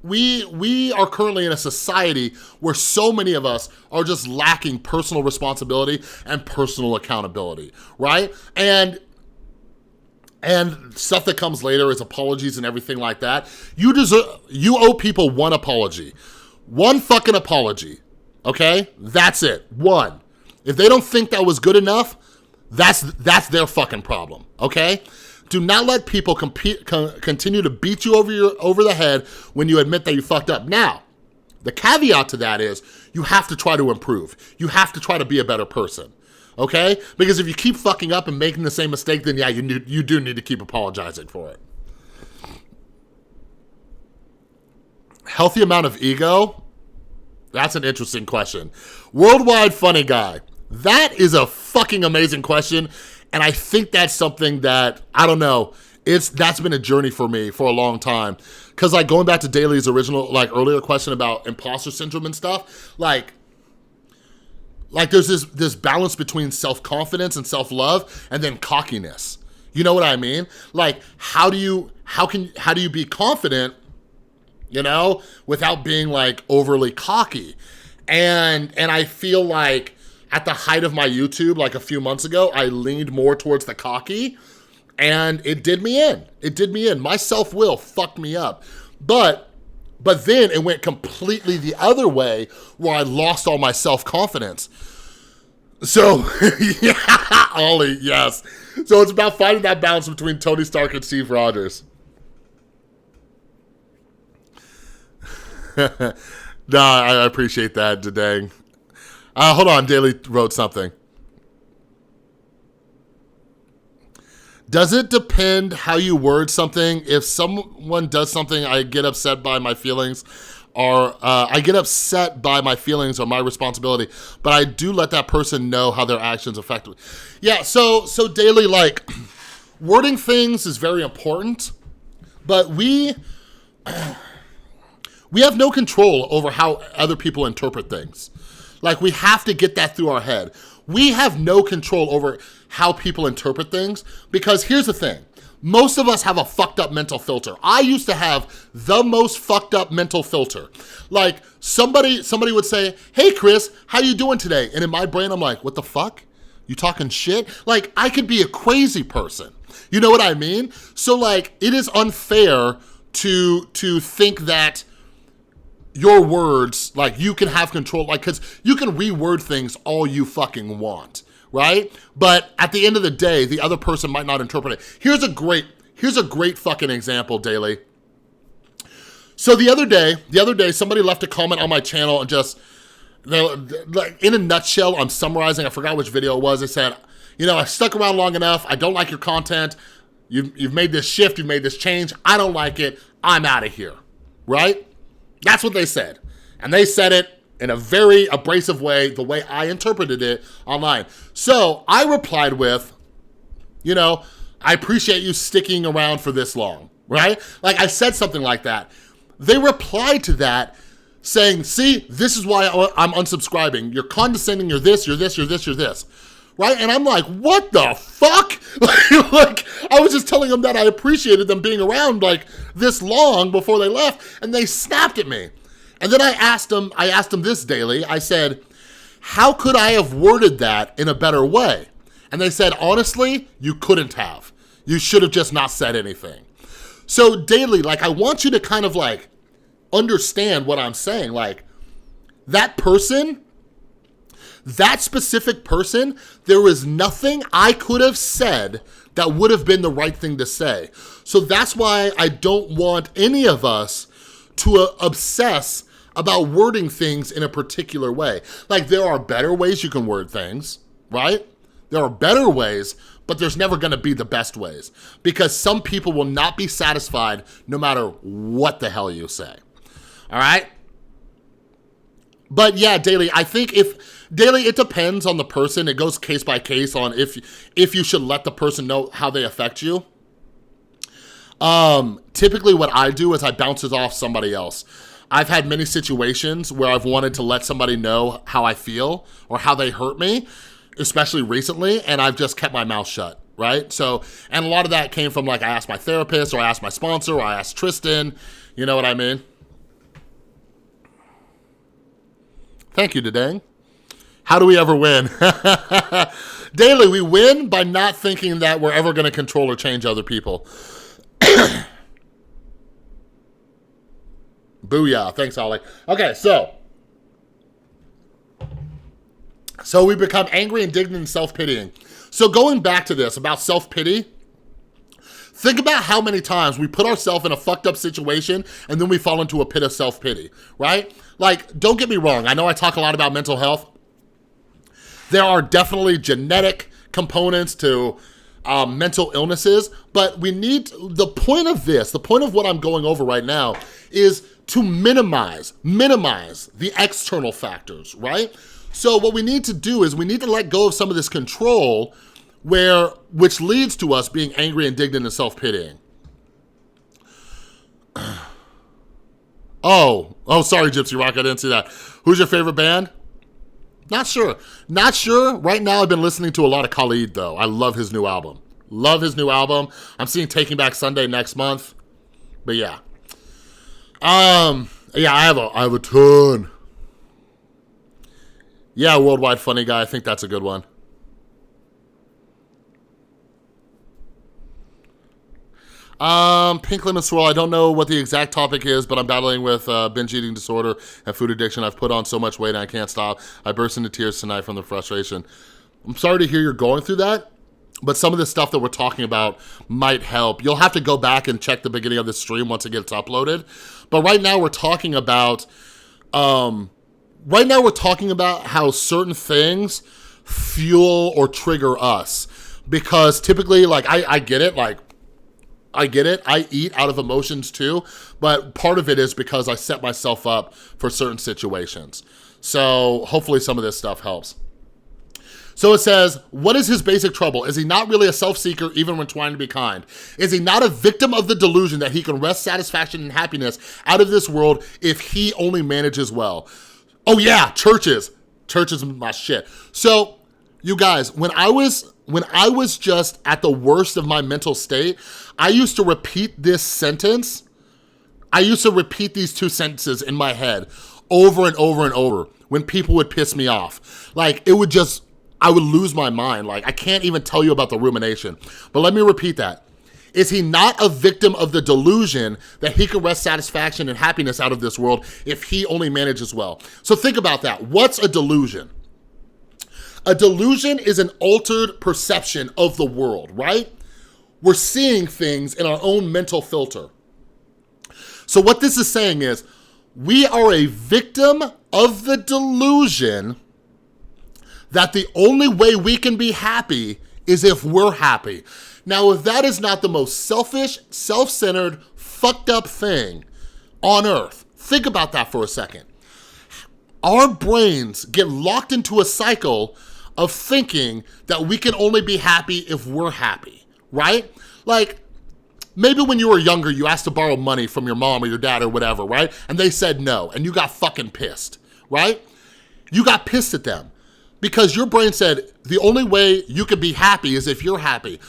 we are currently in a society where so many of us are just lacking personal responsibility and personal accountability, right? And stuff that comes later is apologies and everything like that. You owe people one apology. One fucking apology, okay? That's it, one. If they don't think that was good enough, that's their fucking problem, okay? Do not let people continue to beat you over the head when you admit that you fucked up. Now, the caveat to that is you have to try to improve. You have to try to be a better person, okay? Because if you keep fucking up and making the same mistake, then yeah, you do need to keep apologizing for it. Healthy amount of ego? That's an interesting question. Worldwide funny guy. That is a fucking amazing question. And I think that's something that, I don't know, that's been a journey for me for a long time. Because like, going back to Daly's original, like, earlier question about imposter syndrome and stuff, like there's this balance between self-confidence and self-love and then cockiness. You know what I mean? Like, how do you be confident, you know, without being like overly cocky? And I feel like at the height of my YouTube, like a few months ago, I leaned more towards the cocky, and it did me in. It did me in. My self-will fucked me up. But then it went completely the other way, where I lost all my self-confidence. So, yeah, Ollie, yes. So it's about finding that balance between Tony Stark and Steve Rogers. No, I appreciate that, today. Hold on, Daly wrote something. Does it depend how you word something? If someone does something, I get upset by my feelings, or I get upset by my feelings or my responsibility, but I do let that person know how their actions affect me. Yeah, so Daly, like, wording things is very important, but we have no control over how other people interpret things. Like, we have to get that through our head. We have no control over how people interpret things, because here's the thing. Most of us have a fucked up mental filter. I used to have the most fucked up mental filter. Like, somebody would say, hey, Chris, how you doing today? And in my brain, I'm like, what the fuck? You talking shit? Like, I could be a crazy person. You know what I mean? So, like, it is unfair to think that your words, like, you can have control, like, because you can reword things all you fucking want, right? But at the end of the day, the other person might not interpret it. Here's a great fucking example, Daly. So the other day, somebody left a comment on my channel and just, like, in a nutshell, I'm summarizing, I forgot which video it was. They said, I stuck around long enough. I don't like your content. You've made this shift. You've made this change. I don't like it. I'm out of here, right? That's what they said. And they said it in a very abrasive way, the way I interpreted it online. So I replied with, I appreciate you sticking around for this long, right? Like, I said something like that. They replied to that saying, see, this is why I'm unsubscribing. You're condescending, you're this, you're this, you're this, you're this, right? And I'm like, what the fuck? Like, I was just telling them that I appreciated them being around like this long before they left, and they snapped at me. And then I asked them this daily. I said, how could I have worded that in a better way? And they said, honestly, you couldn't have. You should have just not said anything. So daily, like, I want you to kind of like understand what I'm saying. Like, that person, that specific person, there was nothing I could have said that would have been the right thing to say. So that's why I don't want any of us to obsess about wording things in a particular way. Like, there are better ways you can word things, right? There are better ways, but there's never gonna be the best ways, because some people will not be satisfied no matter what the hell you say, all right? But yeah, daily, I think it depends on the person. It goes case by case on if you should let the person know how they affect you. Typically what I do is I bounce it off somebody else. I've had many situations where I've wanted to let somebody know how I feel or how they hurt me, especially recently, and I've just kept my mouth shut, right? So, and a lot of that came from, like, I asked my therapist, or I asked my sponsor, or I asked Tristan, you know what I mean? Thank you, Dadang. How do we ever win? Daily, we win by not thinking that we're ever gonna control or change other people. Booyah. Thanks, Ollie. Okay, so we become angry, indignant, and self-pitying. So going back to this about self-pity, think about how many times we put ourselves in a fucked up situation and then we fall into a pit of self-pity, right? Like, don't get me wrong. I know I talk a lot about mental health. There are definitely genetic components to mental illnesses, but we need, the point of what I'm going over right now is to minimize the external factors, right? So what we need to do is we need to let go of some of this control which leads to us being angry, indignant, and self-pitying. Oh, sorry, Gypsy Rock, I didn't see that. Who's your favorite band? Not sure. Right now, I've been listening to a lot of Khalid, though. I love his new album. I'm seeing Taking Back Sunday next month. But yeah. Yeah, I have a ton. Yeah, Worldwide Funny Guy. I think that's a good one. Pink Lemon Swirl, I don't know what the exact topic is, but I'm battling with binge eating disorder and food addiction. I've put on so much weight and I can't stop. I burst into tears tonight from the frustration. I'm sorry to hear you're going through that, but some of the stuff that we're talking about might help. You'll have to go back and check the beginning of the stream once it gets uploaded. But right now we're talking about, how certain things fuel or trigger us. Because typically, like, I get it, I eat out of emotions too, but part of it is because I set myself up for certain situations. So hopefully some of this stuff helps. So it says, what is his basic trouble? Is he not really a self-seeker even when trying to be kind? Is he not a victim of the delusion that he can wrest satisfaction and happiness out of this world if he only manages well? Oh yeah, churches. Churches are my shit. So you guys, when I was just at the worst of my mental state, I used to repeat this sentence. I used to repeat these two sentences in my head over and over and over when people would piss me off. Like, I would lose my mind. Like, I can't even tell you about the rumination. But let me repeat that. Is he not a victim of the delusion that he can wrest satisfaction and happiness out of this world if he only manages well? So think about that. What's a delusion? A delusion is an altered perception of the world, right? We're seeing things in our own mental filter. So what this is saying is, we are a victim of the delusion that the only way we can be happy is if we're happy. Now, if that is not the most selfish, self-centered, fucked up thing on earth, think about that for a second. Our brains get locked into a cycle of thinking that we can only be happy if we're happy, right? Like, maybe when you were younger, you asked to borrow money from your mom or your dad or whatever, right? And they said no, and you got fucking pissed, right? You got pissed at them because your brain said the only way you could be happy is if you're happy,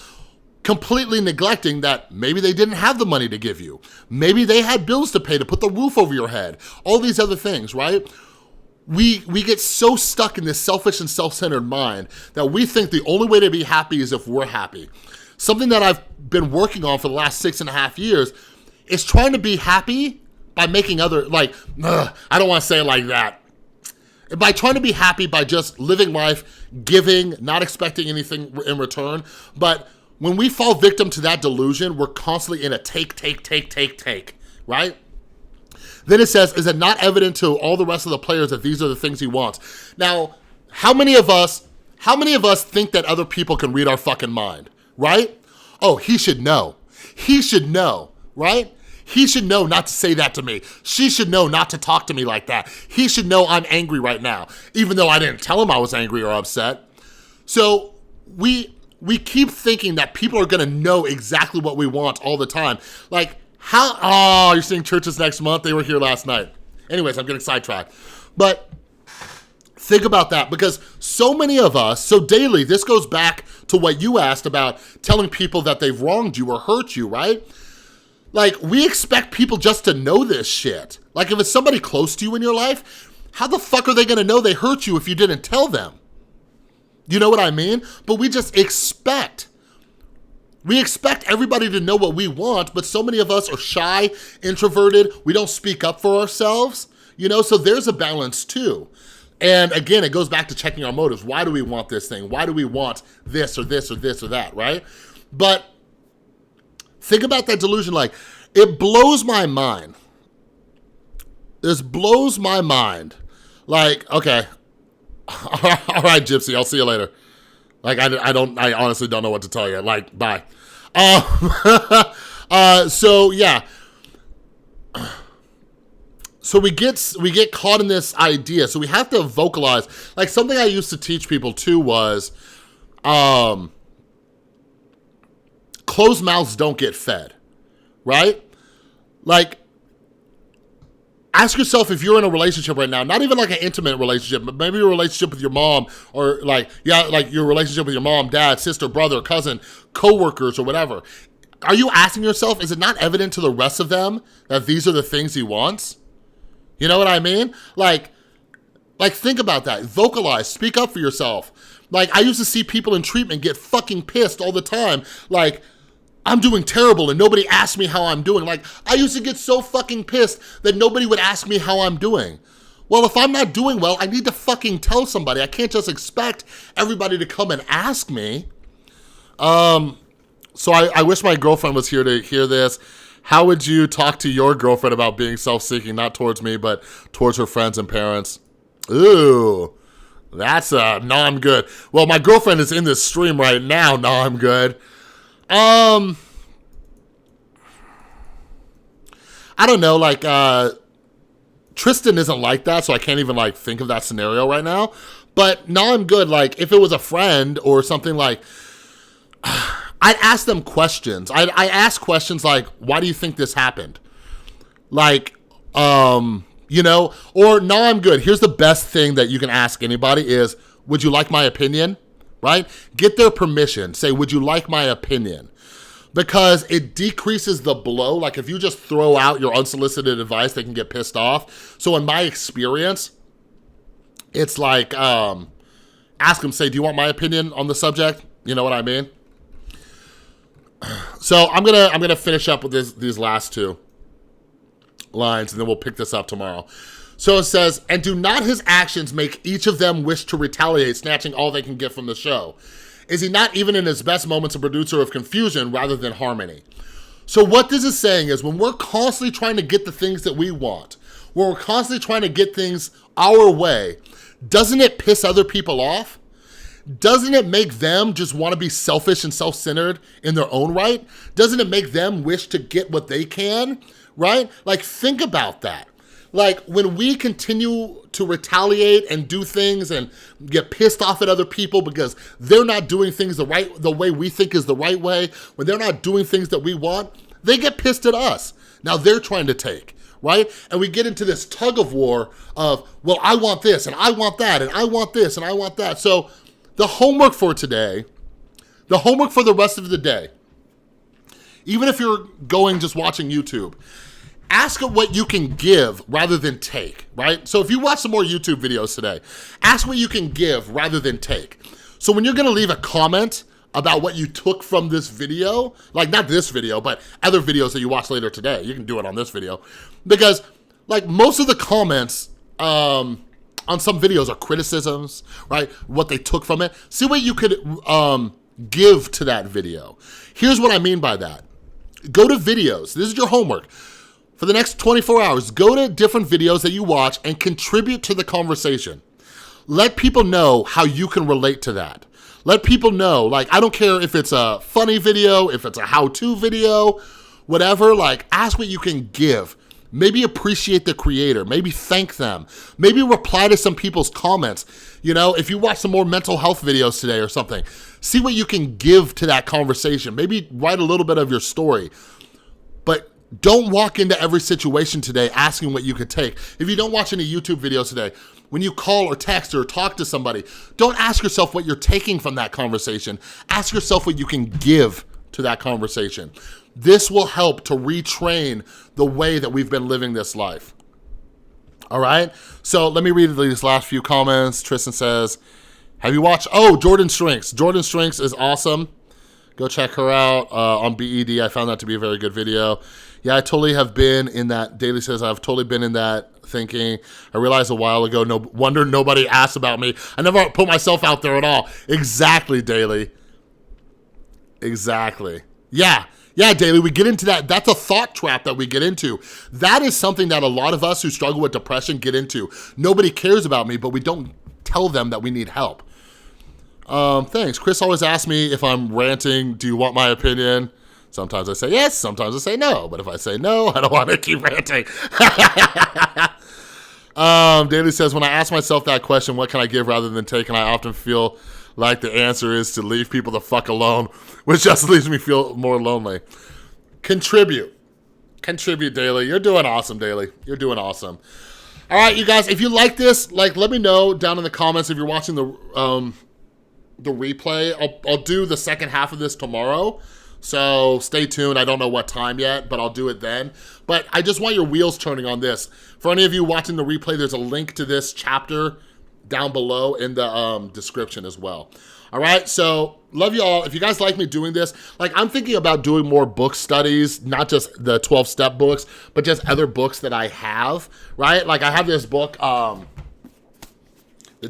completely neglecting that maybe they didn't have the money to give you. Maybe they had bills to pay to put the roof over your head, all these other things, right? We get so stuck in this selfish and self-centered mind that we think the only way to be happy is if we're happy. Something that I've been working on for the last 6.5 years is trying to be happy by making other, like, I don't want to say it like that. By trying to be happy by just living life, giving, not expecting anything in return. But when we fall victim to that delusion, we're constantly in a take, right? Then it says, is it not evident to all the rest of the players that these are the things he wants? Now, how many of us think that other people can read our fucking mind, right? Oh, he should know. He should know, right? He should know not to say that to me. She should know not to talk to me like that. He should know I'm angry right now, even though I didn't tell him I was angry or upset. So we keep thinking that people are gonna know exactly what we want all the time. Like, you're seeing churches next month? They were here last night. Anyways, I'm getting sidetracked. But think about that, because so many of us, so daily, this goes back to what you asked about telling people that they've wronged you or hurt you, right? Like, we expect people just to know this shit. Like, if it's somebody close to you in your life, how the fuck are they gonna know they hurt you if you didn't tell them? You know what I mean? But we just expect. We expect everybody to know what we want, but so many of us are shy, introverted. We don't speak up for ourselves, you know? So there's a balance too. And again, it goes back to checking our motives. Why do we want this thing? Why do we want this or this or this or that, right? But think about that delusion. Like, it blows my mind. This blows my mind. Like, okay. All right, Gypsy, I'll see you later. Like, I honestly don't know what to tell you. Like, bye. So yeah. So we get caught in this idea. So we have to vocalize. Like, something I used to teach people too was, closed mouths don't get fed, right? Like, ask yourself if you're in a relationship right now, not even like an intimate relationship, but maybe a relationship with your mom, or like your relationship with your mom, dad, sister, brother, cousin, coworkers, or whatever. Are you asking yourself, is it not evident to the rest of them that these are the things he wants? You know what I mean? Like think about that. Vocalize, speak up for yourself. Like, I used to see people in treatment get fucking pissed all the time. Like, I'm doing terrible and nobody asks me how I'm doing. Like, I used to get so fucking pissed that nobody would ask me how I'm doing. Well, if I'm not doing well, I need to fucking tell somebody. I can't just expect everybody to come and ask me. So I wish my girlfriend was here to hear this. How would you talk to your girlfriend about being self-seeking, not towards me, but towards her friends and parents? Ooh, that's no, I'm good. Well, my girlfriend is in this stream right now. No, I'm good. I don't know, like, Tristan isn't like that, so I can't even, like, think of that scenario right now. But no, I'm good. Like, if it was a friend or something, like, I'd ask them questions. I ask questions like, why do you think this happened? Like, you know, or no, I'm good. Here's the best thing that you can ask anybody is, would you like my opinion? Right? Get their permission. Say, would you like my opinion? Because it decreases the blow. Like, if you just throw out your unsolicited advice, they can get pissed off. So in my experience, it's like, ask them, say, do you want my opinion on the subject? You know what I mean? So I'm gonna finish up with these last two lines, and then we'll pick this up tomorrow. So it says, and do not his actions make each of them wish to retaliate, snatching all they can get from the show? Is he not even in his best moments a producer of confusion rather than harmony? So what this is saying is when we're constantly trying to get the things that we want, when we're constantly trying to get things our way, doesn't it piss other people off? Doesn't it make them just want to be selfish and self-centered in their own right? Doesn't it make them wish to get what they can, right? Like, think about that. Like, when we continue to retaliate and do things and get pissed off at other people because they're not doing things the way we think is the right way, when they're not doing things that we want, they get pissed at us. Now they're trying to take, right? And we get into this tug of war of, well, I want this and I want that and I want this and I want that. So the homework for today, the homework for the rest of the day, even if you're going just watching YouTube, ask what you can give rather than take, right? So if you watch some more YouTube videos today, ask what you can give rather than take. So when you're gonna leave a comment about what you took from this video, like not this video, but other videos that you watch later today, you can do it on this video. Because like most of the comments on some videos are criticisms, right? What they took from it. See what you could give to that video. Here's what I mean by that. Go to videos, this is your homework. For the next 24 hours, go to different videos that you watch and contribute to the conversation. Let people know how you can relate to that. Let people know, like, I don't care if it's a funny video, if it's a how-to video, whatever, like, ask what you can give. Maybe appreciate the creator, maybe thank them, maybe reply to some people's comments. You know, if you watch some more mental health videos today or something, see what you can give to that conversation. Maybe write a little bit of your story, but don't walk into every situation today asking what you could take. If you don't watch any YouTube videos today, when you call or text or talk to somebody, don't ask yourself what you're taking from that conversation. Ask yourself what you can give to that conversation. This will help to retrain the way that we've been living this life. All right? So let me read these last few comments. Tristan says, have you watched, Jordan Shrinks. Jordan Shrinks is awesome. Go check her out on BED. I found that to be a very good video. Yeah, I totally have been in that. Daily says, I've totally been in that thinking. I realized a while ago, no wonder nobody asked about me. I never put myself out there at all. Exactly, Daily. Exactly. Yeah, Daily, we get into that. That's a thought trap that we get into. That is something that a lot of us who struggle with depression get into. Nobody cares about me, but we don't tell them that we need help. Thanks. Chris always asks me if I'm ranting, do you want my opinion? Sometimes I say yes, sometimes I say no. But if I say no, I don't want to keep ranting. Daily says, when I ask myself that question, what can I give rather than take? And I often feel like the answer is to leave people the fuck alone, which just leaves me feel more lonely. Contribute, Daily. You're doing awesome, Daily. You're doing awesome. All right, you guys, if you like this, like, let me know down in the comments if you're watching the replay. I'll do the second half of this tomorrow. So stay tuned. I don't know what time yet, but I'll do it then. But I just want your wheels turning on this. For any of you watching the replay, there's a link to this chapter down below in the description as well. All right, so love you all. If you guys like me doing this, like I'm thinking about doing more book studies, not just the 12-step books, but just other books that I have, right? Like I have this book, The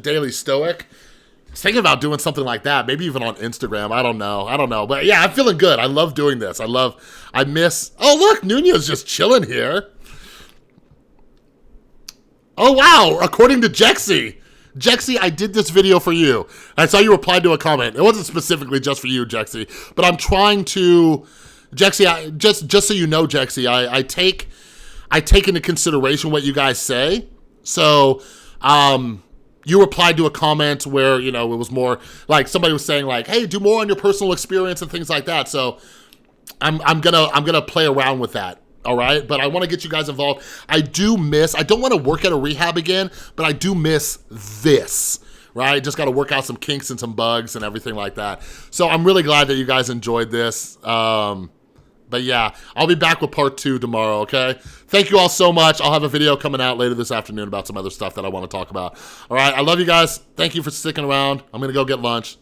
Daily Stoic. I was thinking about doing something like that, maybe even on Instagram. I don't know. But yeah, I'm feeling good. I love doing this. I miss, oh look, Nuna's just chilling here. Oh wow, according to Jexy, I did this video for you. I saw you replied to a comment. It wasn't specifically just for you, Jexy, but I'm trying to, Jexy, just so you know, Jexy, I take into consideration what you guys say. So, you replied to a comment where, you know, it was more like somebody was saying like, hey, do more on your personal experience and things like that. So I'm gonna play around with that. All right. But I want to get you guys involved. I don't want to work at a rehab again, but I do miss this, right? Just got to work out some kinks and some bugs and everything like that. So I'm really glad that you guys enjoyed this. But yeah, I'll be back with part 2 tomorrow, okay? Thank you all so much. I'll have a video coming out later this afternoon about some other stuff that I want to talk about. All right, I love you guys. Thank you for sticking around. I'm going to go get lunch.